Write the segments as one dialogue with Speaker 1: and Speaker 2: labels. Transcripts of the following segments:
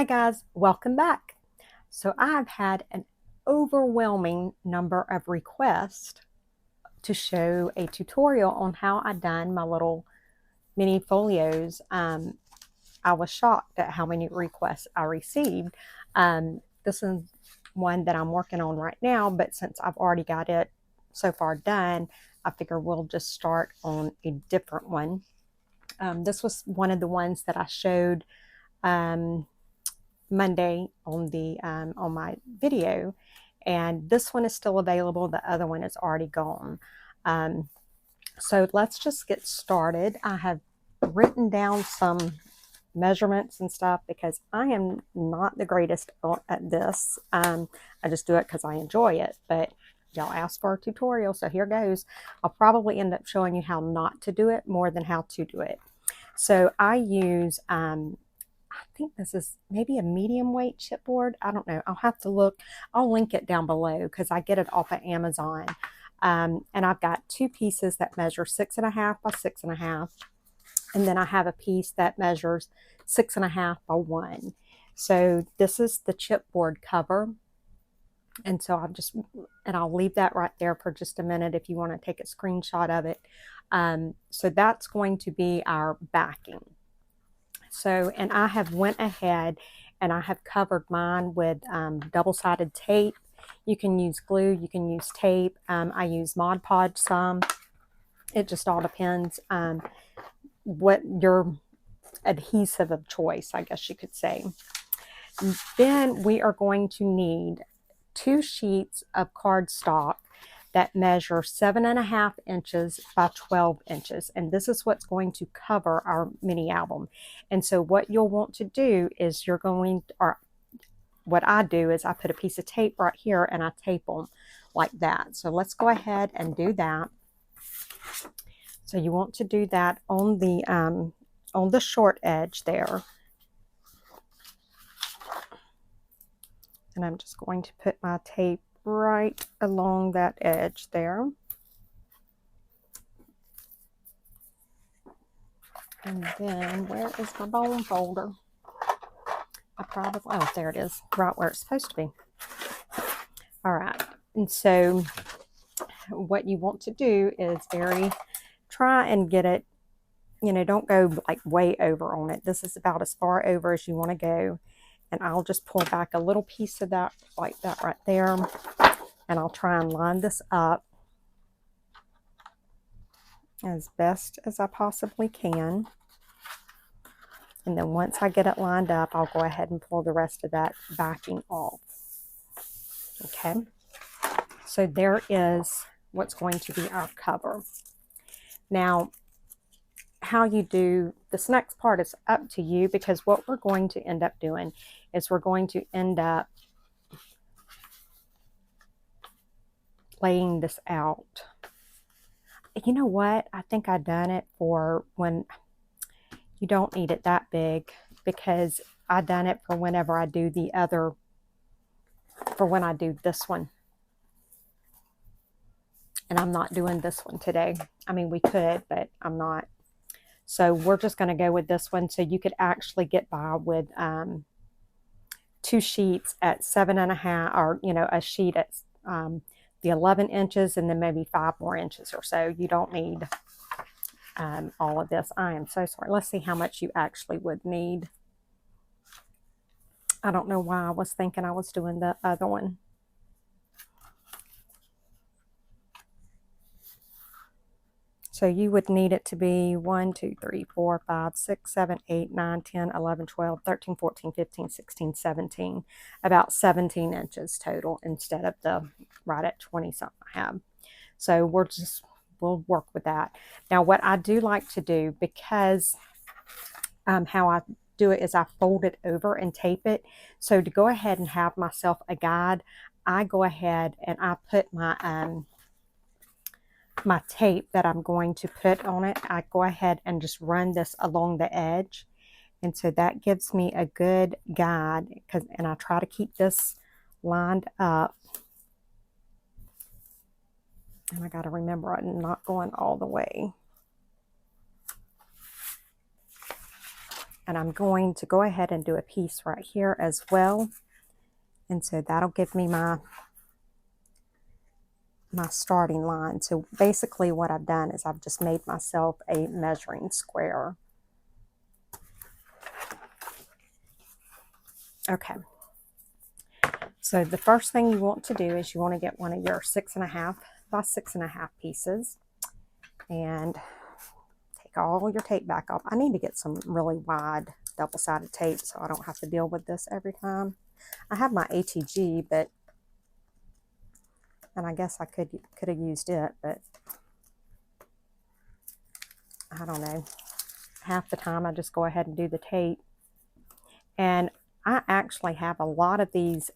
Speaker 1: Hi guys, welcome back. So I've had an overwhelming number of requests to show a tutorial on how I done my little mini folios. I was shocked at how many requests I received. This is one that I'm working on right now, but since I've already got it so far done, I figure we'll just start on a different one. This was one of the ones that I showed Monday on my video, and this one is still available. The other one is already gone. So let's just get started. I have written down some measurements and stuff because I am not the greatest at this. I just do it because I enjoy it, but y'all asked for a tutorial, so here goes. I'll probably end up showing you how not to do it more than how to do it. So I use I think this is maybe a medium weight chipboard. I don't know. I'll have to look. I'll link it down below because I get it off of Amazon. And I've got two pieces that measure 6.5 by 6.5. And then I have a piece that measures 6.5 by 1. So this is the chipboard cover. And so I'll leave that right there for just a minute if you want to take a screenshot of it. So that's going to be our backing. So, and I have went ahead and I have covered mine with double-sided tape. You can use glue, you can use tape. I use Mod Podge some. It just all depends what your adhesive of choice, I guess you could say. Then we are going to need 2 sheets of cardstock that measure 7.5 inches by 12 inches. And this is what's going to cover our mini album. And so what you'll want to do is what I do is I put a piece of tape right here and I tape them like that. So let's go ahead and do that. So you want to do that on the short edge there. And I'm just going to put my tape right along that edge there. And then where is my bone folder? Oh, there it is, right where it's supposed to be. All right, and so what you want to do is try and get it, don't go like way over on it. This is about as far over as you want to go. And I'll just pull back a little piece of that like that right there. And I'll try and line this up as best as I possibly can. And then once I get it lined up, I'll go ahead and pull the rest of that backing off. Okay. So there is what's going to be our cover. Now, how you do this next part is up to you, because what we're going to end up doing is we're going to end up laying this out. You know what? I think I done it for when you don't need it that big, because I done it for whenever I do when I do this one. And I'm not doing this one today. I mean, we could, but I'm not. So we're just going to go with this one. So you could actually get by with 2 sheets at 7.5, or, a sheet at the 11 inches and then maybe 5 more inches or so. You don't need all of this. I am so sorry. Let's see how much you actually would need. I don't know why I was thinking I was doing the other one. So you would need it to be 1, 2, 3, 4, 5, 6, 7, 8, 9, 10, 11, 12, 13, 14, 15, 16, 17. About 17 inches total instead of the right at 20 something I have. So we'll work with that. Now what I do like to do, because how I do it is I fold it over and tape it. So to go ahead and have myself a guide, I go ahead and I put my my tape that I'm going to put on it, I go ahead and just run this along the edge. And so that gives me a good guide, and I try to keep this lined up. And I got to remember I'm not going all the way. And I'm going to go ahead and do a piece right here as well. And so that'll give me my starting line. So basically what I've done is I've just made myself a measuring square. Okay. So the first thing you want to do is you want to get one of your 6.5 by 6.5 pieces and take all your tape back off. I need to get some really wide double-sided tape so I don't have to deal with this every time. I have my ATG, and I guess I could have used it, but I don't know. Half the time I just go ahead and do the tape. And I actually have a lot of these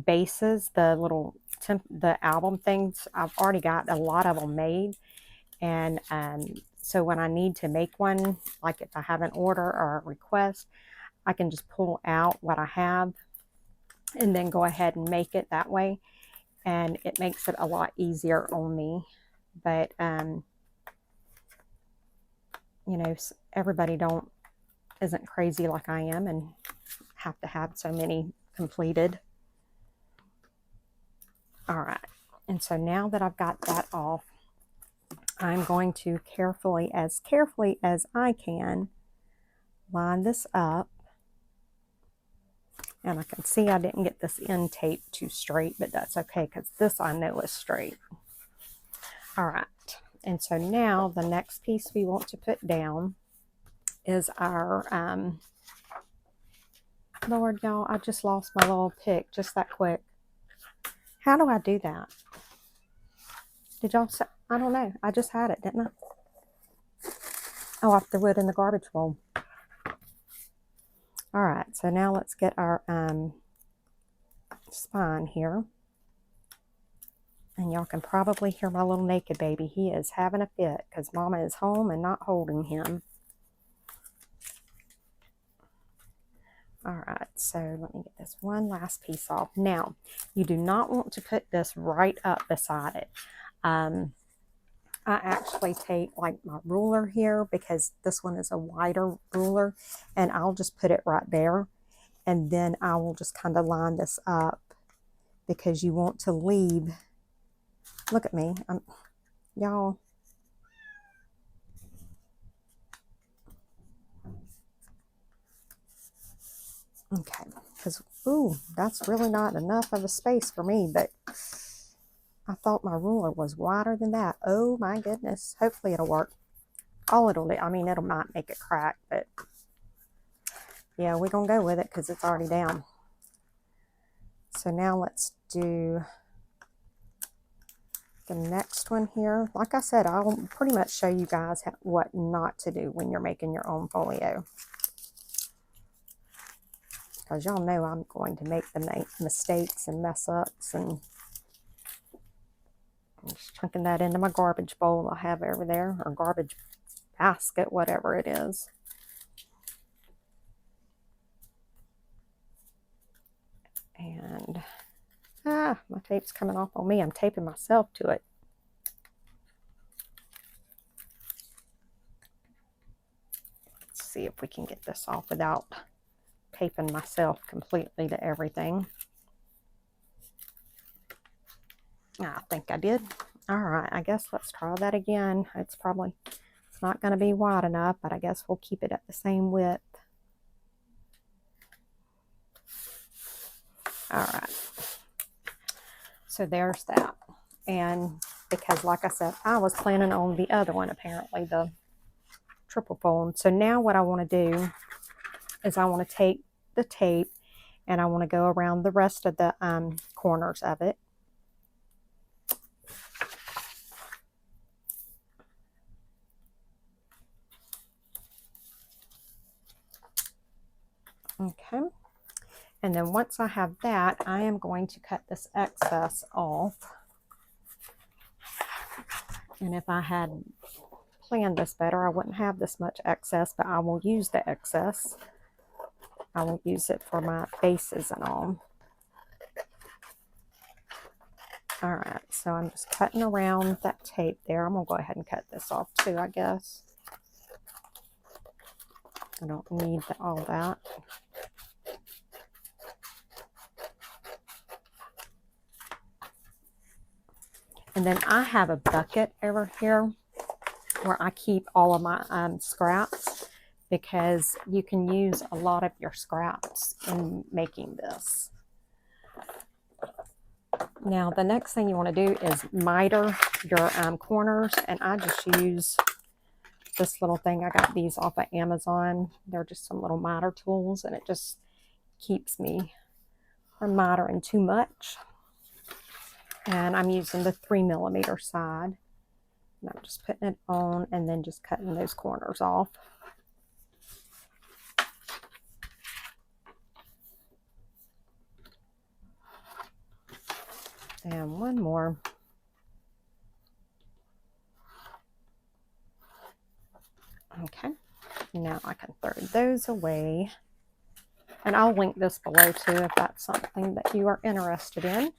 Speaker 1: bases, the album things. I've already got a lot of them made, and so when I need to make one, like if I have an order or a request, I can just pull out what I have and then go ahead and make it that way, and it makes it a lot easier on me. But you know, everybody isn't crazy like I am and have to have so many completed. All right, and so now that I've got that off, I'm going to carefully as I can, line this up. And I can see I didn't get this end tape too straight, but that's okay because this I know is straight. All right, and so now the next piece we want to put down is our, Lord, y'all, I just lost my little pick just that quick. How do I do that? Did y'all say? I don't know. I just had it, didn't I? Oh, I threw it in the garbage bowl. All right, so now let's get our spine here. And y'all can probably hear my little naked baby. He is having a fit because Mama is home and not holding him. All right, so let me get this one last piece off. Now, you do not want to put this right up beside it. I actually take like my ruler here because this one is a wider ruler, and I'll just put it right there. And then I will just kind of line this up because you want to leave. Look at me, y'all. Okay, because, ooh, that's really not enough of a space for me, but I thought my ruler was wider than that. Oh my goodness. Hopefully it'll work. All it'll do, I mean, it might make it crack, but yeah, we're going to go with it because it's already down. So now let's do the next one here. Like I said, I'll pretty much show you guys what not to do when you're making your own folio. Because y'all know I'm going to make the mistakes and mess ups, and I'm just chunking that into my garbage bowl I have over there, or garbage basket, whatever it is. And my tape's coming off on me. I'm taping myself to it. Let's see if we can get this off without taping myself completely to everything. I think I did. All right, I guess let's try that again. It's not going to be wide enough, but I guess we'll keep it at the same width. All right. So there's that. And because, like I said, I was planning on the other one, apparently, the triple fold. So now what I want to do is I want to take the tape and I want to go around the rest of the corners of it. Okay. And then once I have that, I am going to cut this excess off. And if I had planned this better, I wouldn't have this much excess, but I will use the excess. I will use it for my bases and all. All right, so I'm just cutting around that tape there. I'm going to go ahead and cut this off too, I guess. I don't need all that. And then I have a bucket over here where I keep all of my scraps, because you can use a lot of your scraps in making this. Now the next thing you want to do is miter your corners, and I just use this little thing. I got these off of Amazon. They're just some little miter tools, and it just keeps me from mitering too much. And I'm using the 3mm side. And I'm just putting it on and then just cutting those corners off. And one more. Okay, now I can throw those away. And I'll link this below too if that's something that you are interested in.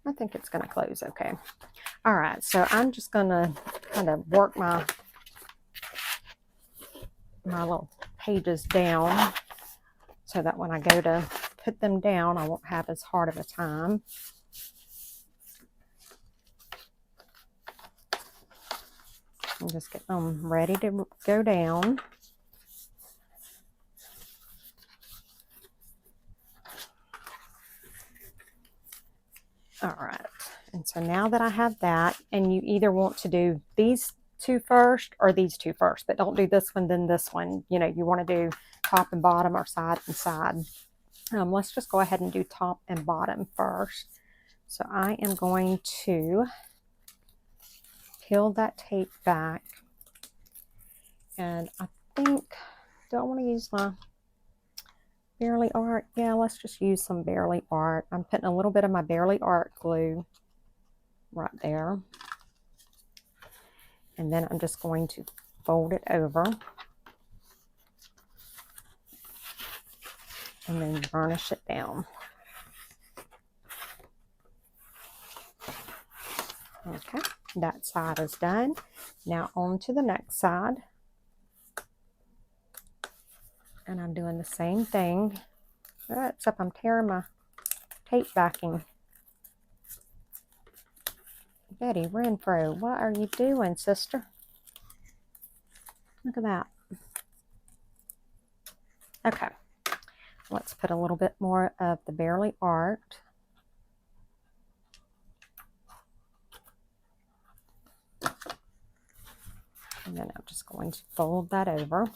Speaker 1: I think it's going to close okay. All right, so I'm just going to kind of work my little pages down so that when I go to put them down, I won't have as hard of a time. And just get them ready to go down. All right, and so now that I have that, and you either want to do these two first or these two first, but don't do this one then this one. You know, you want to do top and bottom or side and side. Let's just go ahead and do top and bottom first. So I am going to peel that tape back, and I think, do I want to use my Bearly Art? Yeah, let's just use some Bearly Art. I'm putting a little bit of my Bearly Art glue right there. And then I'm just going to fold it over. And then burnish it down. Okay, that side is done. Now on to the next side. And I'm doing the same thing, except I'm tearing my tape backing. Betty Renfro, what are you doing, sister? Look at that. Okay, let's put a little bit more of the Bearly Art. And then I'm just going to fold that over.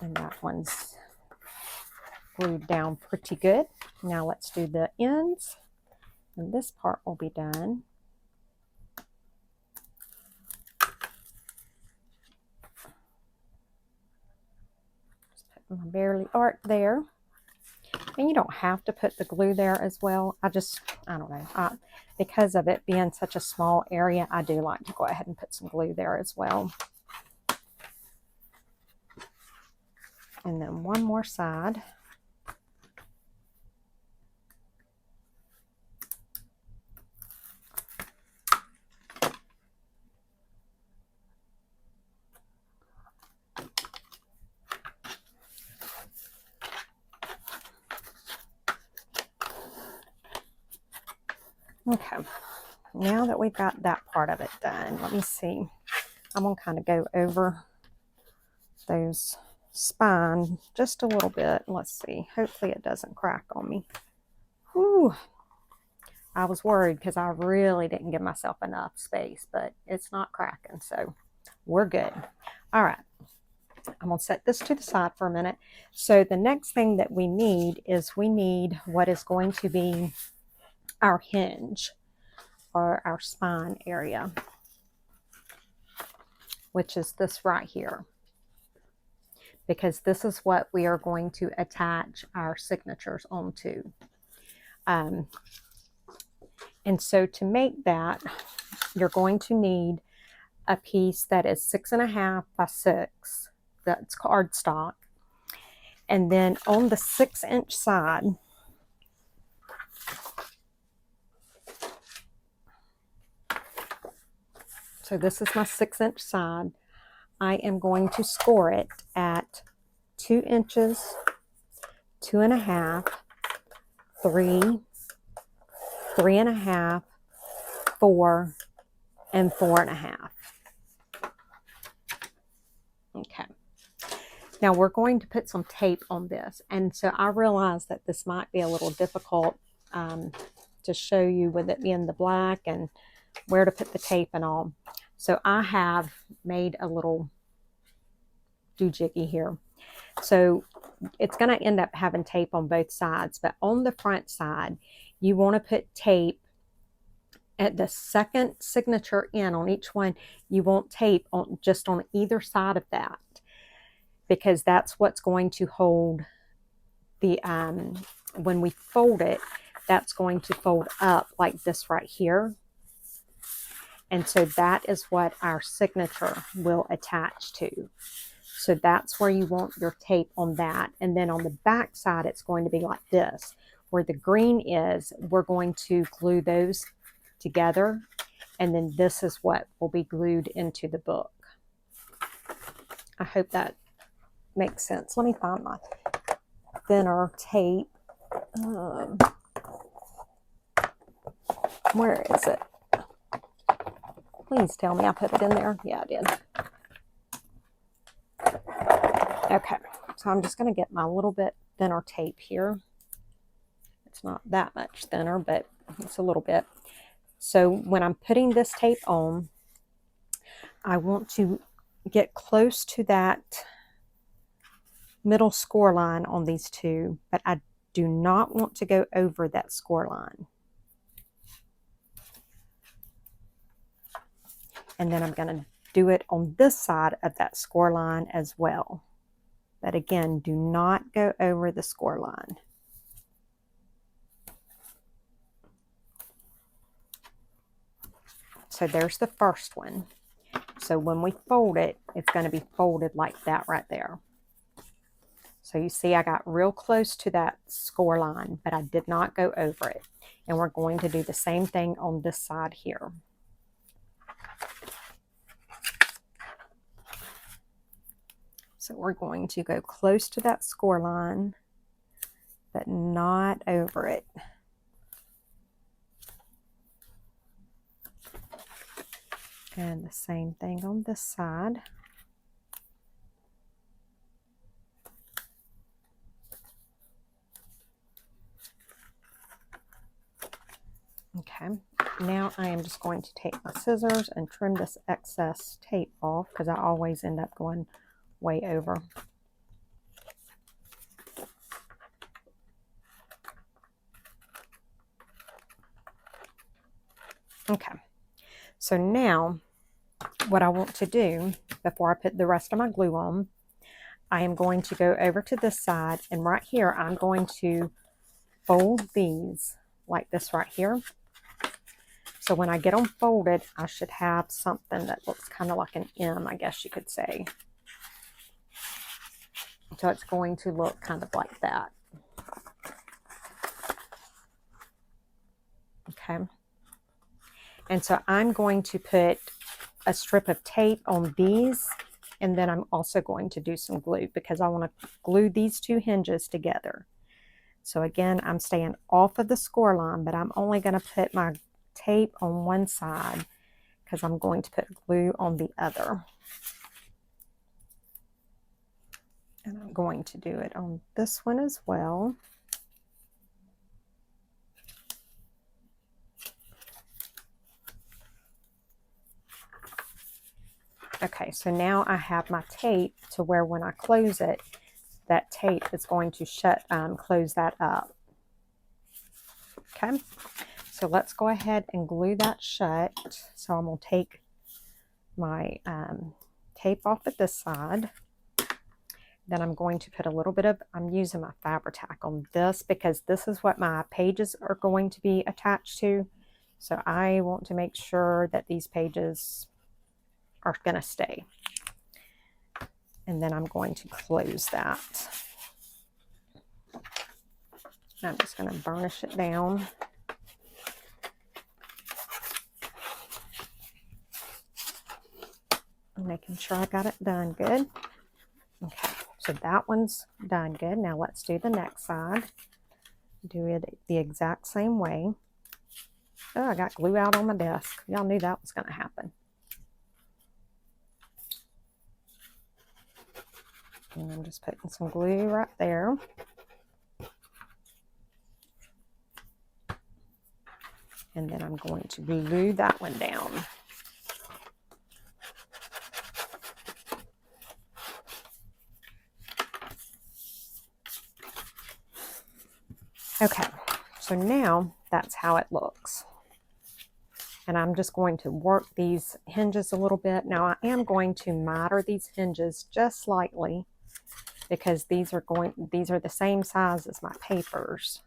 Speaker 1: And that one's glued down pretty good. Now let's do the ends. And this part will be done. Just put my Bearly Art there. And you don't have to put the glue there as well. I don't know. Because of it being such a small area, I do like to go ahead and put some glue there as well. And then one more side. Okay, now that we've got that part of it done, let me see. I'm going to kind of go over those spine just a little bit. Let's see. Hopefully it doesn't crack on me. Whew. I was worried because I really didn't give myself enough space, but it's not cracking, so we're good. All right. I'm going to set this to the side for a minute. So the next thing that we need is we need what is going to be our hinge or our spine area, which is this right here, because this is what we are going to attach our signatures onto. And so to make that, you're going to need a piece that is 6.5 by 6. That's cardstock. And then on the 6-inch side, So this is my 6-inch side. I am going to score it at 2 inches, 2.5, 3, 3.5, 4, and 4.5. Okay. Now we're going to put some tape on this. And so I realize that this might be a little difficult to show you with it being the black and where to put the tape and all. So I have made a little doohickey here. So it's going to end up having tape on both sides, but on the front side, you want to put tape at the second signature in on each one. You want tape on just on either side of that, because that's what's going to hold the, when we fold it, that's going to fold up like this right here. And so that is what our signature will attach to. So that's where you want your tape on that. And then on the back side, it's going to be like this. Where the green is, we're going to glue those together. And then this is what will be glued into the book. I hope that makes sense. Let me find my thinner tape. Where is it? Please tell me I put it in there. Yeah, I did. Okay, so I'm just going to get my little bit thinner tape here. It's not that much thinner, but it's a little bit. So when I'm putting this tape on, I want to get close to that middle score line on these two, but I do not want to go over that score line. And then I'm going to do it on this side of that score line as well. But again, do not go over the score line. So there's the first one. So when we fold it, it's going to be folded like that right there. So you see I got real close to that score line, but I did not go over it. And we're going to do the same thing on this side here. So we're going to go close to that score line, but not over it. And the same thing on this side. Okay, now I am just going to take my scissors and trim this excess tape off, because I always end up going way over. Okay, so now what I want to do before I put the rest of my glue on, I am going to go over to this side, and right here I'm going to fold these like this right here. So when I get them folded, I should have something that looks kind of like an M, I guess you could say. So it's going to look kind of like that. Okay. And so I'm going to put a strip of tape on these, and then I'm also going to do some glue, because I want to glue these two hinges together. So again, I'm staying off of the score line, but I'm only going to put my tape on one side, because I'm going to put glue on the other. And I'm going to do it on this one as well. Okay, so now I have my tape to where when I close it, that tape is going to close that up. Okay, so let's go ahead and glue that shut. So I'm going to take my tape off at this side. Then I'm going to put a little bit of, I'm using my Fabri-Tac on this, because this is what my pages are going to be attached to. So I want to make sure that these pages are going to stay. And then I'm going to close that. I'm just going to burnish it down. making sure I got it done good. Okay, so that one's done good. Now let's do the next side. Do it the exact same way. Oh, I got glue out on my desk. Y'all knew that was going to happen. And I'm just putting some glue right there. And then I'm going to glue that one down. Okay, so now that's how it looks. And I'm just going to work these hinges a little bit. Now I am going to miter these hinges just slightly because these are the same size as my papers.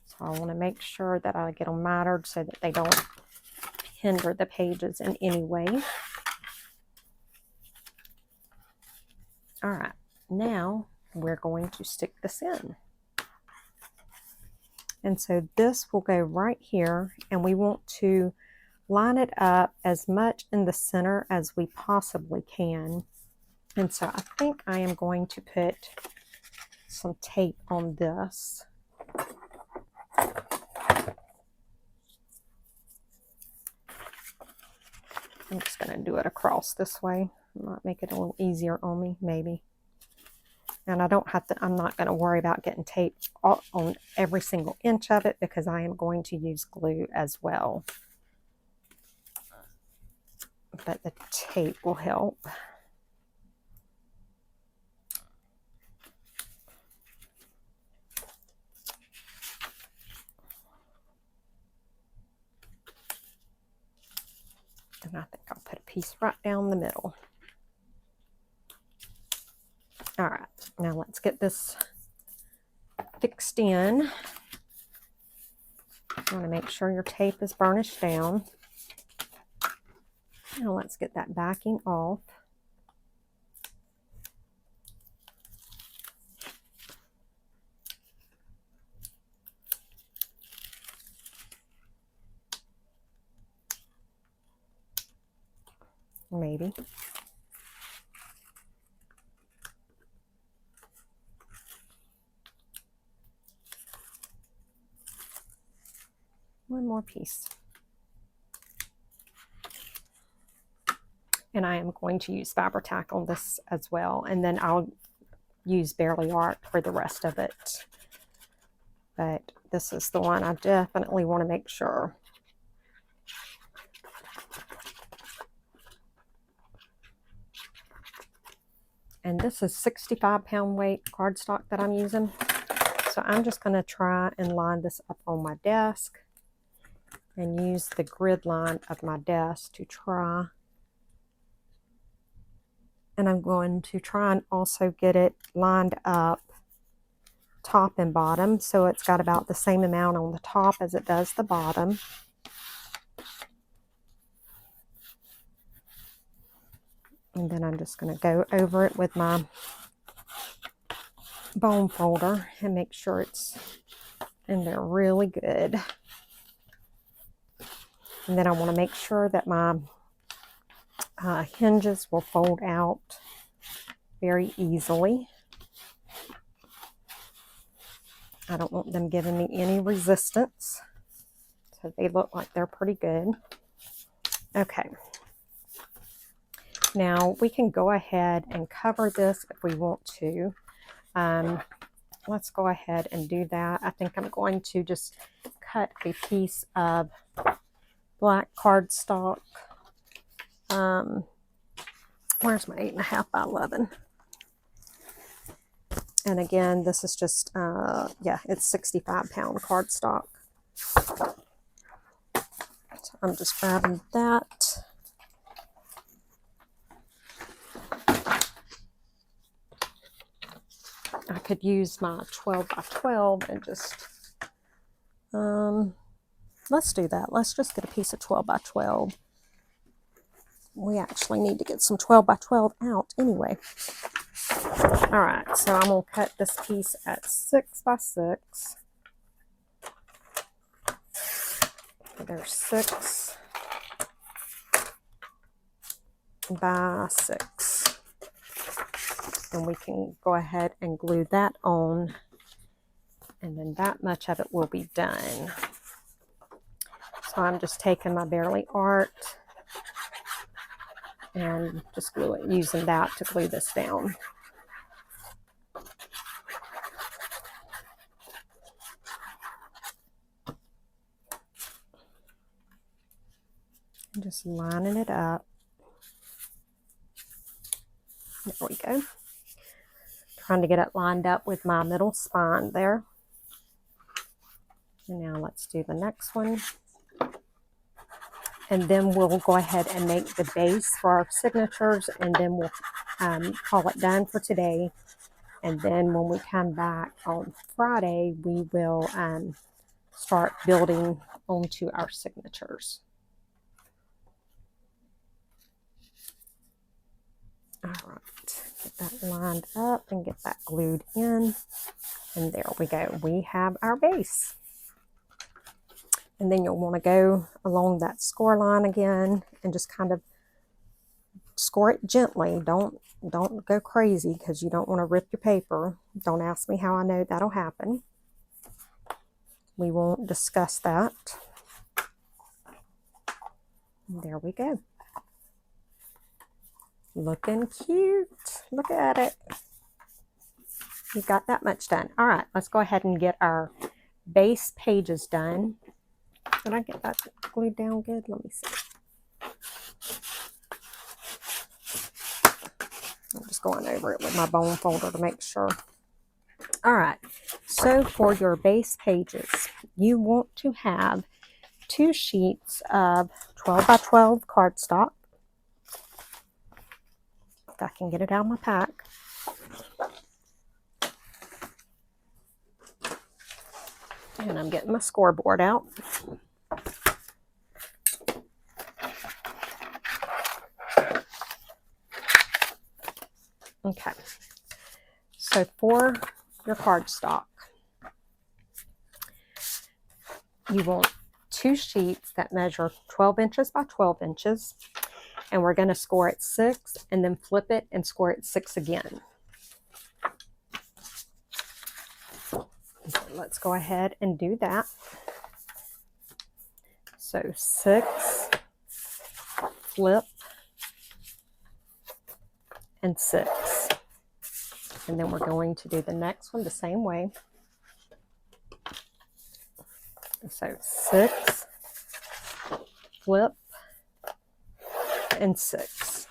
Speaker 1: So I want to make sure that I get them mitered so that they don't hinder the pages in any way. All right, now we're going to stick this in. And so this will go right here, and we want to line it up as much in the center as we possibly can. And so I think I am going to put some tape on this. I'm just going to do it across this way. Might make it a little easier on me, maybe. And I don't have to, I'm not going to worry about getting tape on every single inch of it because I am going to use glue as well. But the tape will help. And I think I'll put a piece right down the middle. All right, now let's get this fixed in. You want to make sure your tape is burnished down. Now let's get that backing off. Maybe. One more piece. And I am going to use Fabri-Tac on this as well. And then I'll use Barely Art for the rest of it. But this is the one I definitely want to make sure. And this is 65-pound weight cardstock that I'm using. So I'm just going to try and line this up on my desk and use the grid line of my desk to try. And I'm going to try and also get it lined up top and bottom so it's got about the same amount on the top as it does the bottom. And then I'm just going to go over it with my bone folder and make sure it's in there really good. And then I want to make sure that my hinges will fold out very easily. I don't want them giving me any resistance. So they look like they're pretty good. Okay. Now we can go ahead and cover this if we want to. Let's go ahead and do that. I think I'm going to just cut a piece of black cardstock. Where's my 8.5 by 11? And again, this is just, yeah, it's 65-pound cardstock. So I'm just grabbing that. I could use my 12 by 12 and just, let's do that. Let's just get a piece of 12 by 12. We actually need to get some 12 by 12 out anyway. All right, so I'm going to cut this piece at 6 by 6. There's 6. by 6. And we can go ahead and glue that on, and then that much of it will be done. So I'm just taking my Bearly Art and just using that to glue this down. And just lining it up. There we go. Trying to get it lined up with my middle spine there. And now let's do the next one. And then we'll go ahead and make the base for our signatures, and then we'll call it done for today. And then when we come back on Friday, we will start building onto our signatures. All right, get that lined up and get that glued in. And there we go. We have our base. And then you'll want to go along that score line again and just kind of score it gently. Don't go crazy, because you don't want to rip your paper. Don't ask me how I know that'll happen. We won't discuss that. And there we go. Looking cute. Look at it. We've got that much done. All right, let's go ahead and get our base pages done. Did I get that glued down good? Let me see. I'm just going over it with my bone folder to make sure. All right, so for your base pages, you want to have 2 sheets of 12 by 12 cardstock. If I can get it out of my pack. And I'm getting my scoreboard out. Okay, so for your cardstock, you want 2 sheets that measure 12 inches by 12 inches, and we're going to score at 6 and then flip it and score at 6 again. So let's go ahead and do that. So 6, flip, and 6. And then we're going to do the next one the same way. So 6, flip, and 6.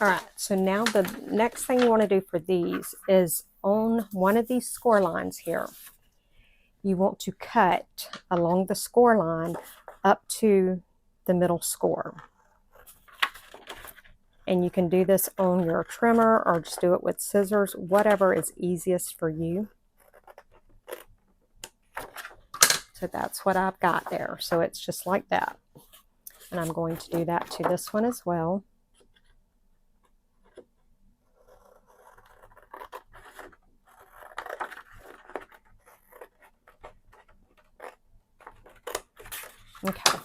Speaker 1: All right, so now the next thing you want to do for these is on one of these score lines here, you want to cut along the score line up to the middle score. And you can do this on your trimmer or just do it with scissors, whatever is easiest for you. So that's what I've got there. So it's just like that. And I'm going to do that to this one as well. Okay.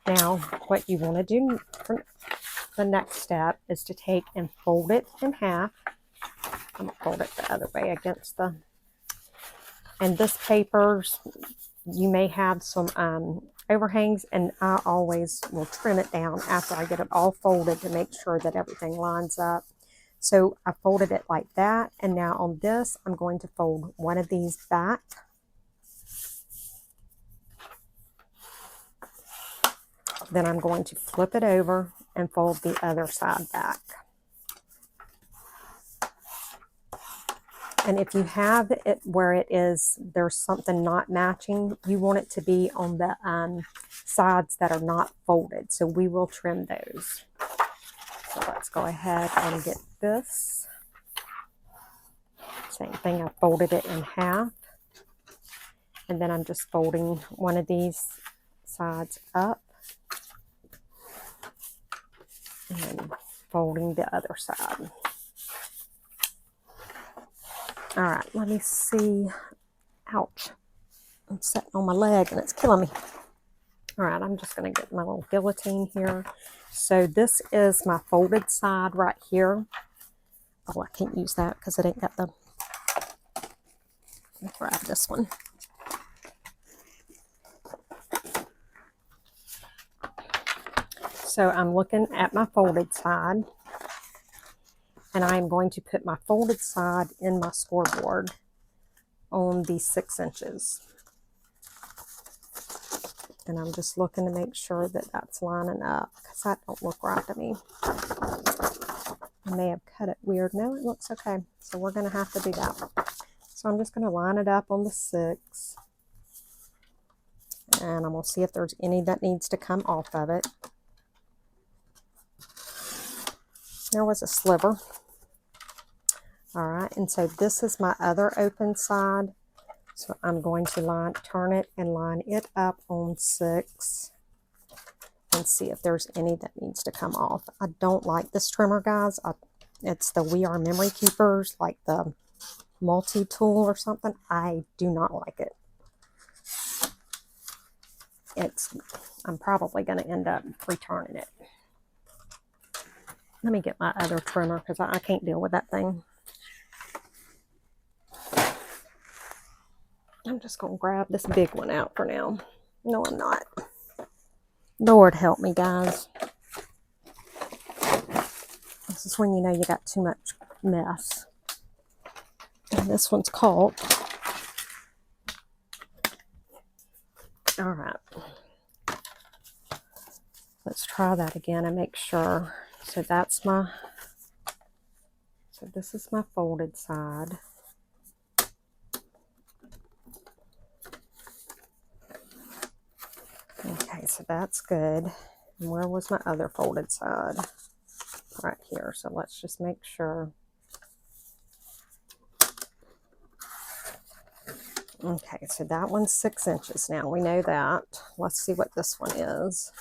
Speaker 1: Now, what you want to do for the next step is to take and fold it in half. I'm going to fold it the other way against the... And this paper's, you may have some overhangs, and I always will trim it down after I get it all folded to make sure that everything lines up. So I folded it like that, and now on this, I'm going to fold one of these back. Then I'm going to flip it over and fold the other side back. And if you have it where it is, there's something not matching, you want it to be on the sides that are not folded. So we will trim those. So let's go ahead and get this. Same thing, I folded it in half. And then I'm just folding one of these sides up. And folding the other side. All right, let me see. Ouch. I'm sitting on my leg and it's killing me. All right, I'm just going to get my little guillotine here. So this is my folded side right here. Oh, I can't use that because it ain't got the... Let's grab this one. So I'm looking at my folded side, and I'm going to put my folded side in my scoreboard on the 6 inches. And I'm just looking to make sure that that's lining up, because that don't look right to me. I may have cut it weird. No, it looks okay. So we're going to have to do that. So I'm just going to line it up on the 6. And I'm going to see if there's any that needs to come off of it. There was a sliver. All right, and so this is my other open side. So I'm going to turn it and line it up on 6 and see if there's any that needs to come off. I don't like this trimmer, guys. It's the We Are Memory Keepers, like the multi-tool or something. I do not like it. I'm probably going to end up returning it. Let me get my other trimmer because I can't deal with that thing. I'm just going to grab this big one out for now. No, I'm not. Lord help me, guys. This is when you know you got too much mess. And this one's caught. All right. Let's try that again and make sure. So this is my folded side. Okay, so that's good. And where was my other folded side? Right here. So let's just make sure. Okay, so that one's 6 inches now. We know that. Let's see what this one is.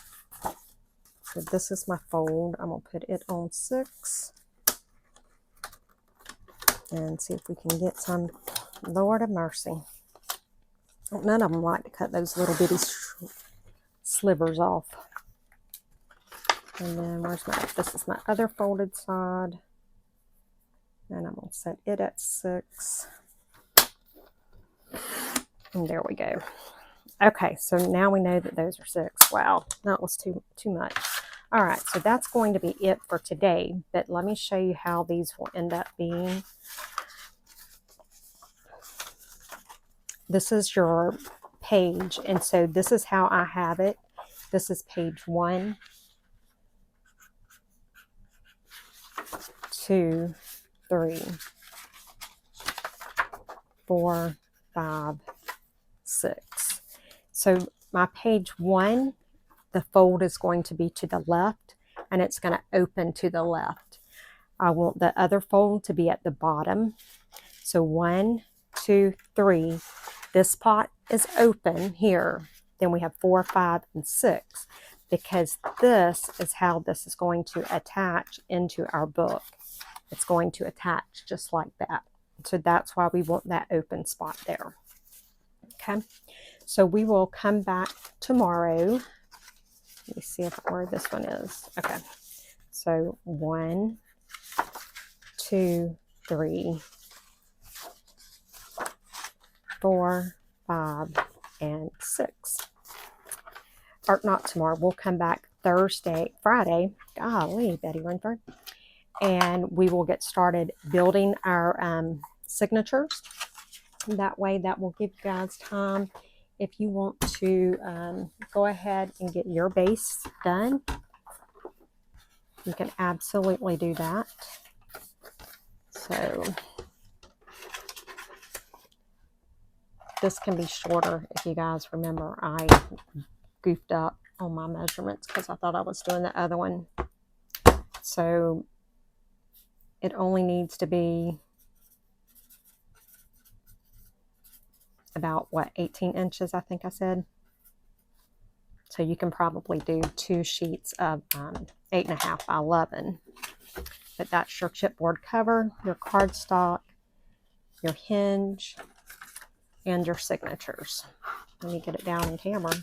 Speaker 1: So this is my fold. I'm going to put it on 6. And see if we can get some. Lord of mercy. None of them like to cut those little bitty slivers off. And then this is my other folded side. And I'm going to set it at 6. And there we go. Okay, so now we know that those are 6. Wow, that was too much. All right, so that's going to be it for today. But let me show you how these will end up being. This is your page, and so this is how I have it. This is page 1, 2, 3, 4, 5, 6. So my page 1, the fold is going to be to the left, and it's going to open to the left. I want the other fold to be at the bottom. So 1, 2, 3. This pot is open here. Then we have 4, 5, and 6, because this is how this is going to attach into our book. It's going to attach just like that. So that's why we want that open spot there. Okay, so we will come back tomorrow. Let me see where this one is. Okay, so 1, 2, 3, 4, 5, and 6. Or not tomorrow. We'll come back Friday. Golly, Betty Renford. And we will get started building our signatures. That way, that will give you guys time. If you want to go ahead and get your base done, you can absolutely do that. So this can be shorter. If you guys remember, I goofed up on my measurements because I thought I was doing the other one. So it only needs to be about, what, 18 inches, I think I said. So you can probably do 2 sheets of 8.5 by 11. But that's your chipboard cover, your cardstock, your hinge, and your signatures. Let me get it down in camera.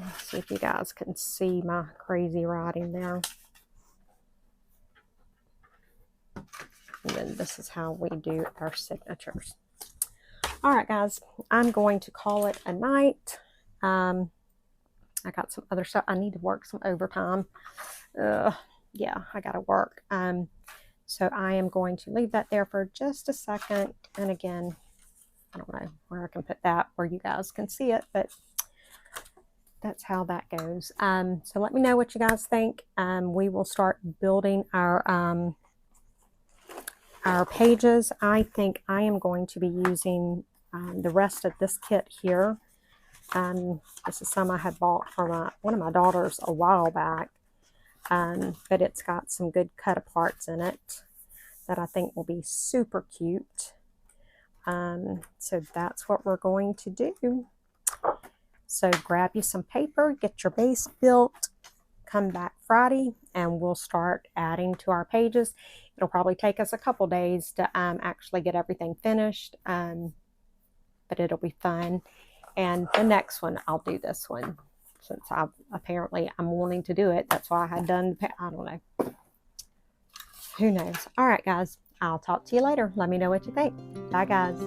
Speaker 1: Let's see if you guys can see my crazy writing there. And then this is how we do our signatures. All right, guys, I'm going to call it a night. I got some other stuff. I need to work some overtime. Yeah, I got to work. So I am going to leave that there for just a second. And again, I don't know where I can put that where you guys can see it, but that's how that goes. So let me know what you guys think. We will start building our pages. I think I am going to be using the rest of this kit here. This is some I had bought from one of my daughters a while back, but it's got some good cut aparts in it that I think will be super cute. So that's what we're going to do. So grab you some paper, get your base built, come back Friday, and we'll start adding to our pages. It'll probably take us a couple days to actually get everything finished, but it'll be fun. And the next one, I'll do this one since I'm wanting to do it. That's why I had done, I don't know. Who knows? All right, guys, I'll talk to you later. Let me know what you think. Bye, guys.